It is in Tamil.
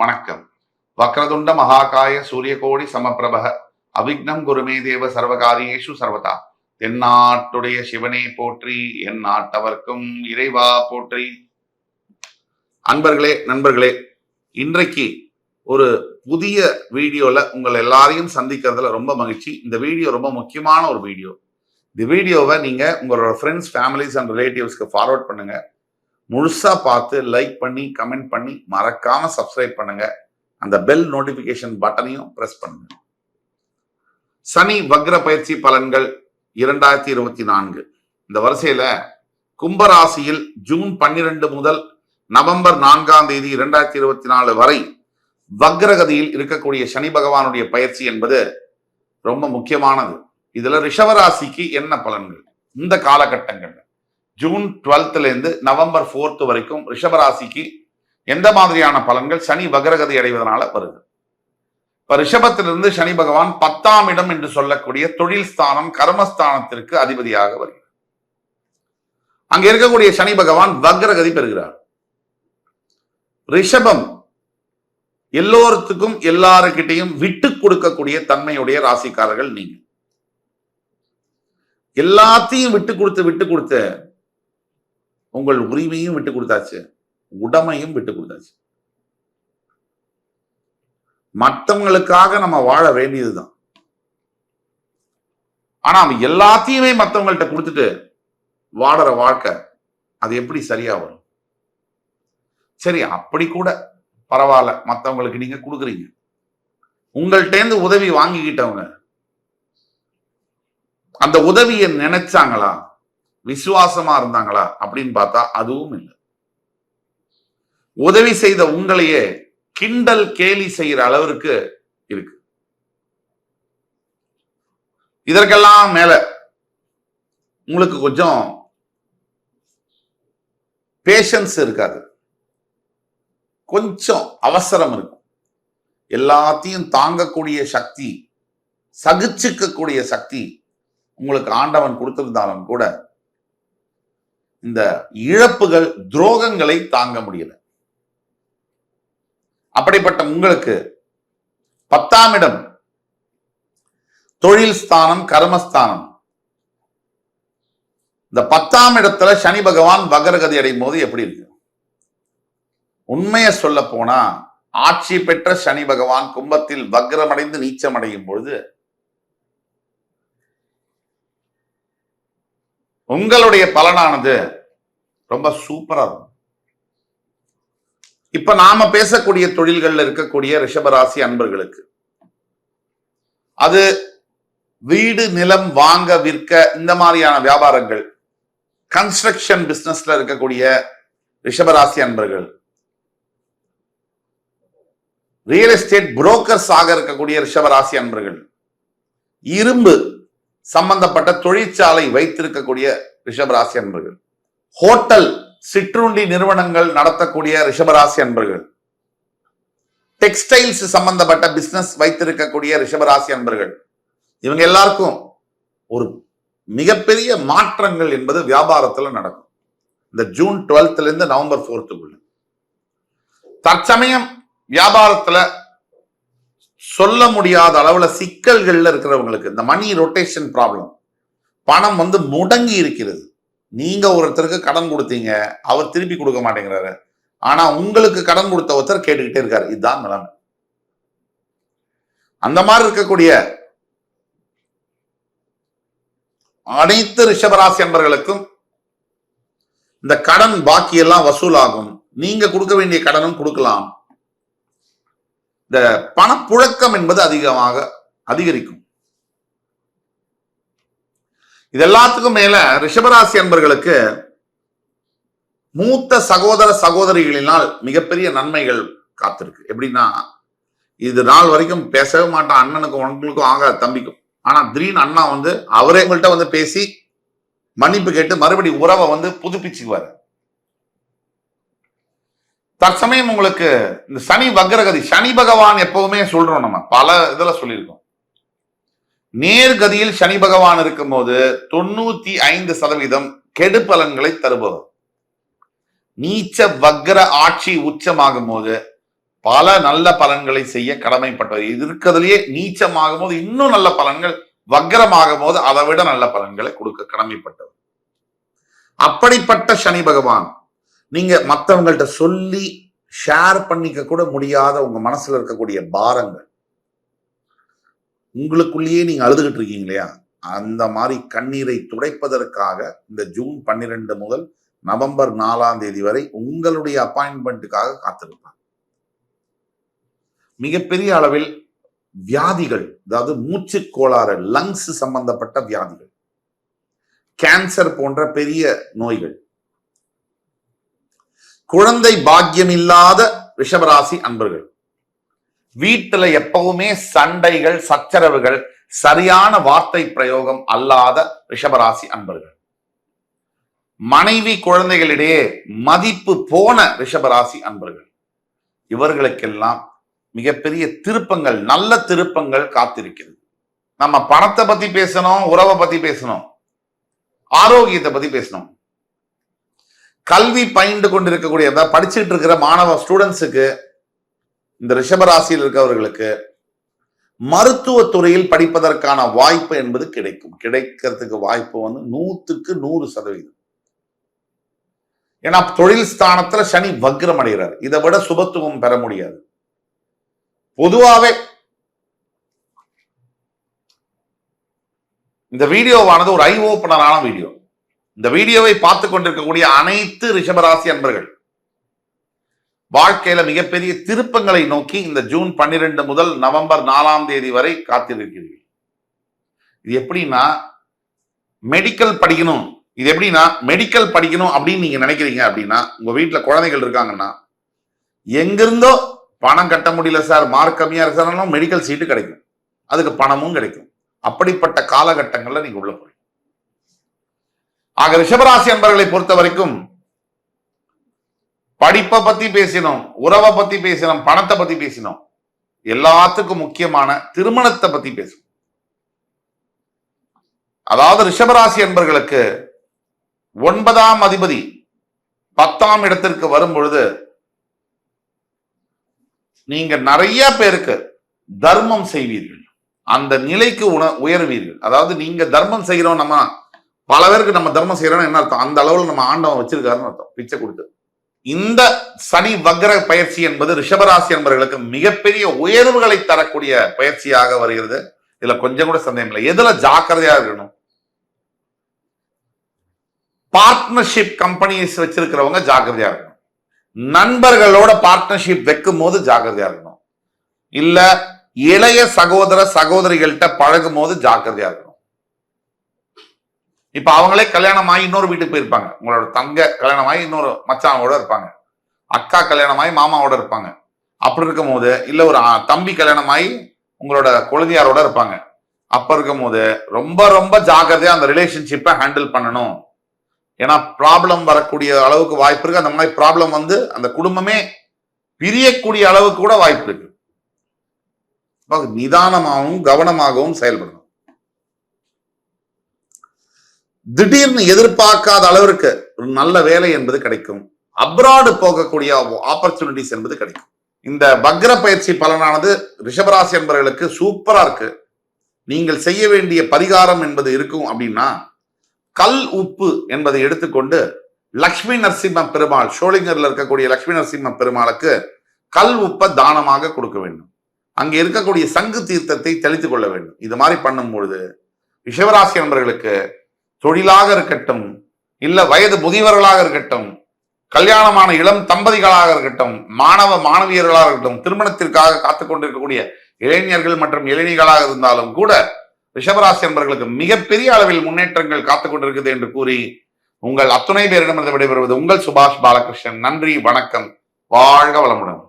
வணக்கம். வக்ரதுண்ட மகாகாய சூரியகோடி சமப்பிரபக அவிக்னம் குருமே தேவ சர்வகாரியேஷு சர்வதா. தென்னாட்டுடைய சிவனே போற்றி, என் நாட்டவர்க்கும் இறைவா போற்றி. அன்பர்களே, நண்பர்களே, இன்றைக்கு ஒரு புதிய வீடியோல உங்கள் எல்லாரையும் சந்திக்கிறதுல ரொம்ப மகிழ்ச்சி. இந்த வீடியோ ரொம்ப முக்கியமான ஒரு வீடியோ. இந்த வீடியோவை நீங்க உங்களோட ஃப்ரெண்ட்ஸ், ஃபேமிலிஸ் அண்ட் ரிலேட்டிவ்ஸ்க்கு ஃபார்வர்ட் பண்ணுங்க. முழுசா பார்த்து லைக் பண்ணி கமெண்ட் பண்ணி மறக்காம சப்ஸ்கிரைப் பண்ணுங்க. அந்த பெல் நோட்டிபிகேஷன் பட்டனையும் பிரஸ் பண்ணுங்க. சனி வக்ர பயிற்சி பலன்கள் 2024. இந்த வரிசையில கும்பராசியில் ஜூன் 12 முதல் நவம்பர் 4 2024 வரை வக்ரகதியில் இருக்கக்கூடிய சனி பகவானுடைய பயிற்சி என்பது ரொம்ப முக்கியமானது. இதுல ரிஷபராசிக்கு என்ன பலன்கள் இந்த காலகட்டங்கள் ஜூன் 12 நவம்பர் 4 வரைக்கும் ரிஷபராசிக்கு எந்த மாதிரியான பலன்கள் சனி வக்ரகதி அடைவதனால வருது? இப்ப ரிஷபத்திலிருந்து சனி பகவான் 10ஆம் இடம் என்று சொல்லக்கூடிய தொழில் ஸ்தானம், கர்மஸ்தானத்திற்கு அதிபதியாக வருகிறார். அங்க இருக்கக்கூடிய சனி பகவான் வக்ரகதி பெறுகிறார். ரிஷபம் எல்லோருக்கும் எல்லாருக்கிட்டையும் விட்டு கொடுக்கக்கூடிய தன்மையுடைய ராசிக்காரர்கள் நீங்க. எல்லாத்தையும் விட்டு கொடுத்து உங்கள் உரிமையும் விட்டு கொடுத்தாச்சு, உடமையும் விட்டு கொடுத்தாச்சு. மற்றவங்களுக்காக நம்ம வாழ வேண்டியதுதான். ஆனா எல்லாத்தையுமே மற்றவங்கள்ட்ட கொடுத்துட்டு வாழற வாழ்க்கை அது எப்படி சரியா வரும்? சரி, அப்படி கூட பரவாயில்ல, மற்றவங்களுக்கு நீங்க கொடுக்குறீங்க. உங்கள்கிட்ட உதவி வாங்கிக்கிட்டவங்க அந்த உதவியை நினைச்சாங்களா, விசுவாசமா இருந்தாங்களா அப்படின்னு பார்த்தா அதுவும் இல்லை. உதவி செய்த உங்களையே கிண்டல் கேலி செய்யற அளவிற்கு இருக்கு. இதற்கெல்லாம் மேல உங்களுக்கு கொஞ்சம் பேஷன்ஸ் இருக்காது, கொஞ்சம் அவசரம் இருக்கும். எல்லாத்தையும் தாங்கக்கூடிய சக்தி, சகிச்சுக்கக்கூடிய சக்தி உங்களுக்கு ஆண்டவன் கொடுத்திருந்தாலும் கூட இந்த இழப்புகள், துரோகங்களை தாங்க முடியல. அப்படிப்பட்ட உங்களுக்கு 10ஆம் இடம் தொழில் ஸ்தானம், கர்மஸ்தானம். இந்த 10ஆம் இடத்துல சனி பகவான் வக்ரகதி அடையும் போது எப்படி இருக்கு? உண்மையை சொல்ல போனா, ஆட்சி பெற்ற சனி பகவான் கும்பத்தில் வக்ரமடைந்து நீச்சம் அடையும் பொழுது உங்களுடைய பலனானது ரொம்ப சூப்பரா இருக்கும். இப்ப நாம பேசக்கூடிய தொழில்கள்ல இருக்கக்கூடிய ரிஷபராசி அன்பர்களுக்கு அது வீடு, நிலம் வாங்க விற்க, இந்த மாதிரியான வியாபாரங்கள், கன்ஸ்ட்ரக்ஷன் பிசினஸ்ல இருக்கக்கூடிய ரிஷபராசி அன்பர்கள், ரியல் எஸ்டேட் புரோக்கர்ஸ் ஆக இருக்கக்கூடிய ரிஷபராசி அன்பர்கள், இரும்பு சம்பந்தப்பட்ட தொழிற்சாலை வைத்திருக்கக்கூடிய ரிஷபராசி அன்பர்கள், ஹோட்டல், சிற்றுண்டி நிறுவனங்கள் நடத்தக்கூடிய ரிஷபராசி அன்பர்கள், டெக்ஸ்டைல்ஸ் சம்பந்தப்பட்ட பிசினஸ் வைத்திருக்கக்கூடிய ரிஷபராசி அன்பர்கள், இவங்க எல்லாருக்கும் ஒரு மிகப்பெரிய மாற்றங்கள் என்பது வியாபாரத்துல நடக்கும். இந்த ஜூன் 12 நவம்பர் 4 தற்சமயம் வியாபாரத்துல சொல்ல முடியாத அளவுல சிக்கல்கள்ல இருக்கிறவங்களுக்கு இந்த மணி ரொட்டேஷன் ப்ராப்ளம், பணம் முடங்கி இருக்கிறது. நீங்க ஒருத்தருக்கு கடன் கொடுத்தீங்க, அவர் திருப்பி கொடுக்க மாட்டேங்கிறாரு. ஆனா உங்களுக்கு கடன் கொடுத்த ஒருத்தர் கேட்டுக்கிட்டே இருக்காரு. இதுதான் நிலைமை. அந்த மாதிரி இருக்கக்கூடிய அனைத்து ரிஷபராசி அன்பர்களுக்கும் இந்த கடன் பாக்கி எல்லாம் வசூலாகும். நீங்க கொடுக்க வேண்டிய கடனும் கொடுக்கலாம். இந்த பணப்புழக்கம் என்பது அதிகரிக்கும். இது எல்லாத்துக்கும் மேல ரிஷபராசி அன்பர்களுக்கு மூத்த சகோதர சகோதரிகளினால் மிகப்பெரிய நன்மைகள் காத்திருக்கு. எப்படின்னா, இது நாள் வரைக்கும் பேசவே மாட்டான், அண்ணனுக்கும் உங்களுக்கும் ஆக தம்பிக்கும். ஆனா திடீர்னு அண்ணா அவரே உங்கள்கிட்ட பேசி மன்னிப்பு கேட்டு மறுபடி உறவை புதுப்பிச்சுக்குவாரு. தற்சமயம் உங்களுக்கு இந்த சனி வக்ரகதி, சனி பகவான் எப்பவுமே சொல்றோம், நம்ம பல இதுல சொல்லியிருக்கோம், நேர்கதியில் சனி பகவான் இருக்கும் போது 95% கெடு பலன்களை தருபவர். நீச்ச வக்ர ஆட்சி உச்சமாகும் போது பல நல்ல பலன்களை செய்ய கடமைப்பட்டவர். இருக்கிறதுலயே நீச்சமாகும் போது இன்னும் நல்ல பலன்கள், வக்ரமாகும் போது அதை விட நல்ல பலன்களை கொடுக்க கடமைப்பட்டவர். அப்படிப்பட்ட சனி பகவான் நீங்க மற்றவங்கள்ட்ட சொல்லி ஷேர் பண்ணிக்க கூட முடியாத உங்க மனசுல இருக்கக்கூடிய பாரங்கள், உங்களுக்குள்ளேயே நீங்க அழுதுகிட்டு இருக்கீங்க இல்லையா, அந்த மாதிரி கண்ணீரை துடைப்பதற்காக இந்த ஜூன் 12 முதல் நவம்பர் 4ஆம் தேதி வரை உங்களுடைய அப்பாயின்மெண்ட்டுக்காக காத்திருப்பாங்க. மிகப்பெரிய அளவில் வியாதிகள், அதாவது மூச்சு கோளாறு, லங்ஸ் சம்பந்தப்பட்ட வியாதிகள், கேன்சர் போன்ற பெரிய நோய்கள், குழந்தை பாக்கியம் இல்லாத ரிஷபராசி அன்பர்கள், வீட்டுல எப்பவுமே சண்டைகள், சச்சரவுகள், சரியான வார்த்தை பிரயோகம் அல்லாத ரிஷபராசி அன்பர்கள், மனைவி குழந்தைகளிடையே மதிப்பு போன ரிஷபராசி அன்பர்கள், இவர்களுக்கெல்லாம் மிகப்பெரிய திருப்பங்கள், நல்ல திருப்பங்கள் காத்திருக்கிறது. நம்ம பணத்தை பத்தி பேசணும், உறவை பத்தி பேசணும், ஆரோக்கியத்தை பத்தி பேசணும். கல்வி பயின்று கொண்டிருக்கக்கூடிய படிச்சுட்டு இருக்கிற மாணவ ஸ்டூடெண்ட்ஸுக்கு, இந்த ரிஷபராசியில் இருக்கிறவர்களுக்கு மருத்துவத்துறையில் படிப்பதற்கான வாய்ப்பு என்பது கிடைக்கிறதுக்கு வாய்ப்பு 100க்கு 100%. ஏன்னா தொழில் ஸ்தானத்துல சனி வக்ரம் அடைகிறார். இதை விட சுபத்துவம் பெற முடியாது. பொதுவாவே இந்த வீடியோவானது ஒரு ஐ ஓபனரான வீடியோ. இந்த வீடியோவை பார்த்து கொண்டிருக்கக்கூடிய அனைத்து ரிஷபராசி அன்பர்கள் வாழ்க்கையில மிகப்பெரிய திருப்பங்களை நோக்கி இந்த ஜூன் 12 முதல் நவம்பர் 4ஆம் தேதி வரை காத்திருக்கிறீர்கள். இது எப்படின்னா, மெடிக்கல் படிக்கணும், இது எப்படின்னா மெடிக்கல் படிக்கணும் அப்படின்னு நீங்க நினைக்கிறீங்க அப்படின்னா, உங்க வீட்டுல குழந்தைகள் இருக்காங்கன்னா, எங்கிருந்தோ பணம் கட்ட முடியல சார், மார்க் கம்மியா இருக்கு சார், மெடிக்கல் சீட்டு கிடைக்கும், அதுக்கு பணமும் கிடைக்கும். அப்படிப்பட்ட காலகட்டங்கள்ல நீங்க உள்ள போறீங்க. ஆக ரிஷபராசி அன்பர்களை பொறுத்த வரைக்கும் படிப்பை பத்தி பேசினோம், உறவை பத்தி பேசினோம், பணத்தை பத்தி பேசினோம், எல்லாத்துக்கும் முக்கியமான திருமணத்தை பத்தி பேசும். அதாவது ரிஷபராசி அன்பர்களுக்கு 9ஆம் அதிபதி 10ஆம் இடத்திற்கு வரும் பொழுது நீங்க நிறைய பேருக்கு தர்மம் செய்வீர்கள், அந்த நிலைக்கு உயர்வீர்கள். அதாவது நீங்க தர்மம் செய்கிறோம், நம்ம பல பேருக்கு நம்ம தர்மம் செய்யறோம் என்ன அர்த்தம், அந்த அளவுல நம்ம ஆண்டவன் வச்சிருக்காருன்னு அர்த்தம், பிச்சை கொடுத்து. இந்த சனி வக்ர பயிற்சி என்பது ரிஷபராசி என்பவர்களுக்கு மிகப்பெரிய உயர்வுகளை தரக்கூடிய பயிற்சியாக வருகிறது. இதுல கொஞ்சம் கூட சந்தேகம் இல்லை. எதுல ஜாக்கிரதையா இருக்கணும், பார்ட்னர்ஷிப் கம்பெனிஸ் வச்சிருக்கிறவங்க ஜாக்கிரதையா இருக்கணும். நண்பர்களோட பார்ட்னர்ஷிப் வைக்கும் போது ஜாக்கிரதையா இருக்கணும். இல்ல இளைய சகோதர சகோதரிகள்கிட்ட பழகும் போது ஜாக்கிரதையா இருக்கணும். இப்ப அவங்களே கல்யாணம் ஆகி இன்னொரு வீட்டுக்கு போயிருப்பாங்க, உங்களோட தங்க கல்யாணம் ஆகி இன்னொரு மச்சானோட இருப்பாங்க, அக்கா கல்யாணம் ஆகி மாமாவோட இருப்பாங்க. அப்படி இருக்கும் போது, இல்ல ஒரு தம்பி கல்யாணம் ஆகி உங்களோட குழந்தையாரோட இருப்பாங்க. அப்ப இருக்கும் போது ரொம்ப ரொம்ப ஜாக்கிரதையா அந்த ரிலேஷன்ஷிப்பை ஹேண்டில் பண்ணணும். ஏன்னா ப்ராப்ளம் வரக்கூடிய அளவுக்கு வாய்ப்பு இருக்கு. அந்த மாதிரி ப்ராப்ளம் அந்த குடும்பமே பிரியக்கூடிய அளவுக்கு கூட வாய்ப்பு இருக்கு. நிதானமாகவும் கவனமாகவும் செயல்படணும். திடீர்னு எதிர்பார்க்காத அளவிற்கு ஒரு நல்ல வேலை என்பது கிடைக்கும். அப்ராடு போகக்கூடிய ஆப்பர்ச்சுனிட்டிஸ் என்பது கிடைக்கும். இந்த வக்ர பயிற்சி பலனானது ரிஷபராசி என்பவர்களுக்கு சூப்பரா இருக்கு. நீங்கள் செய்ய வேண்டிய பரிகாரம் என்பது இருக்கும் அப்படின்னா, கல் உப்பு என்பதை எடுத்துக்கொண்டு லட்சுமி நரசிம்ம பெருமாள், ஷோலிங்கர்ல இருக்கக்கூடிய லட்சுமி நரசிம்ம பெருமாளுக்கு கல் உப்பை தானமாக கொடுக்க வேண்டும். அங்கே இருக்கக்கூடிய சங்கு தீர்த்தத்தை தெளித்துக் கொள்ள வேண்டும். இது மாதிரி பண்ணும் பொழுது ரிஷபராசி என்பவர்களுக்கு தொழிலாக இருக்கட்டும், இல்ல வயது முதியவர்களாக இருக்கட்டும், கல்யாணமான இளம் தம்பதிகளாக இருக்கட்டும், மாணவ மாணவியர்களாக இருக்கட்டும், திருமணத்திற்காக காத்துக் கொண்டிருக்கக்கூடிய இளைஞர்கள் மற்றும் இளைஞர்களாக இருந்தாலும் கூட ரிஷபராசி என்பவர்களுக்கு மிகப்பெரிய அளவில் முன்னேற்றங்கள் காத்துக் கொண்டிருக்குது என்று கூறி உங்கள் அத்துணை பேரிடமிருந்து விடைபெறுவது உங்கள் சுபாஷ் பாலகிருஷ்ணன். நன்றி, வணக்கம், வாழ்க வளமுடன்.